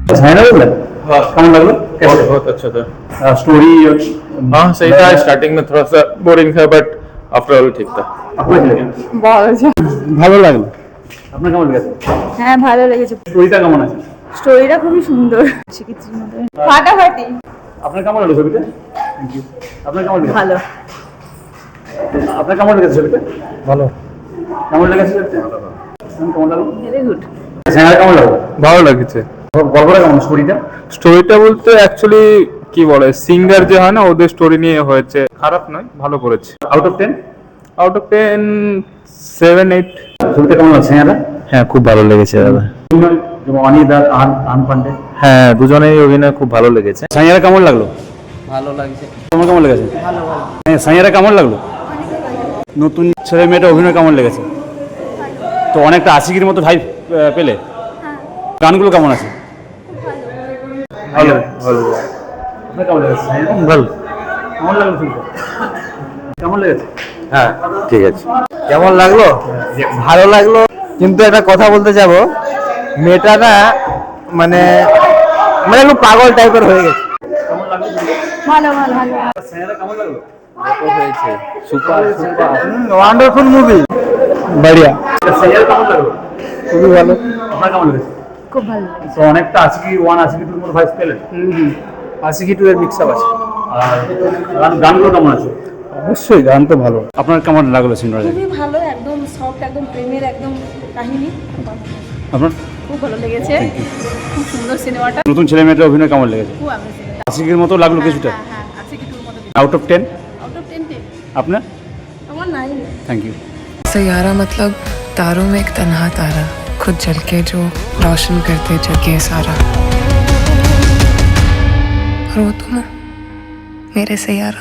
छाया लगला? हाँ कौन लगला? कैसे? बहुत अच्छा था। स्टोरी हाँ सही था, स्टार्टिंग में थोड़ा सा बोरिंग था बट आफ्टर ऑल ठीक था। आपको कैसे लगा? बहुत अच्छा। ভালো লাগলো। আপনার কেমন লেগেছে? হ্যাঁ ভালো লেগেছে, স্টোরিটা কেমন আছে? স্টোরিটা খুবই সুন্দর, শিখেছি মতো ফাটাফাটি। আপনার কেমন লাগলো ছবিটা? Thank you. আপনার কেমন লেগেছে? ভালো। আপনার কেমন লেগেছে ছবিটা? ভালো। কেমন লেগেছে ছবিটা? কেমন লাগলো? Very good. ছায়া কেমন লাগলো? ভালো লাগছে। গল্পটা কেমন, স্টোরিটা? স্টোরিটা বলতে অ্যাকচুয়ালি কি বলে, সিঙ্গার যে হয় না, ওদের স্টোরি নিয়ে হয়েছে, খারাপ নয়, ভালো করেছে। Out of 10? Out of 10 7-8। ছবিটা কেমন লাগছে ছায়াটা? হ্যাঁ খুব ভালো লেগেছে দাদা। যেমন অনিদ আর আন পান্ডে। হ্যাঁ দুজনেই অভিনয় খুব ভালো লেগেছে। ছায়াটা কেমন লাগলো? ভালো লাগছে। তোমার কেমন লেগেছে? ভালো ভালো। হ্যাঁ ছায়াটা কেমন লাগলো? নতুন ছেলে মেয়েটা অভিনয় কেমন লেগেছে? তো অনেকটা আশিকির মতো ভাই পেলে? গানগুলো কেমন আছে? ভালো ভালো। আপনার কেমন লেগেছে? ভালো। কেমন লাগলো ছবিটা? কেমন লেগেছে? হ্যাঁ ঠিক আছে। কেমন লাগলো? ভালো লাগলো, কিন্তু একটা কথা বলতে যাব, মেয়েটা না মানে মানে একটু পাগল টাইপের হয়ে গেছে। কেমন লাগলো? ভালো ভালো ভালো। ছায়াটা কেমন লাগলো? হয়েছে সুপার সুপার ওয়ান্ডারফুল মুভি, বড়িয়া। ছায়াটা কেমন লাগলো? খুবই ভালো। আপনার কেমন লেগেছে? খুব ভালো লেগেছে। তো অনেকটা আশিকি 1 আশিকি 2 এর মতো ভাইস পেলেন। আশিকি 2 এর মিক্স আপ আছে। আর গানগুলো কেমন আছে? অবশ্যই গান তো ভালো। আপনার কেমন লাগলো সিনেমাটা? খুবই ভালো, একদম সফট, একদম প্রেমের একদম কাহিনী। আপনার খুব ভালো লেগেছে, খুব সুন্দর সিনেমাটা। নতুন ছেলে মেয়েটা অভিনয় কেমন লেগেছে? খুব অ্যামেজিং। আশিকির মতো লাগলো কিছুটা? হ্যাঁ হ্যাঁ, আছে কি টুর মতো। Out of 10? Out of 10 10। আপনার? আমার 9। Thank you. सैयारा मतलब तारों में एक तन्हा तारा, खुद जल के जो रोशन करते जग ये सारा। और वो तुम हो मेरे सैयारा।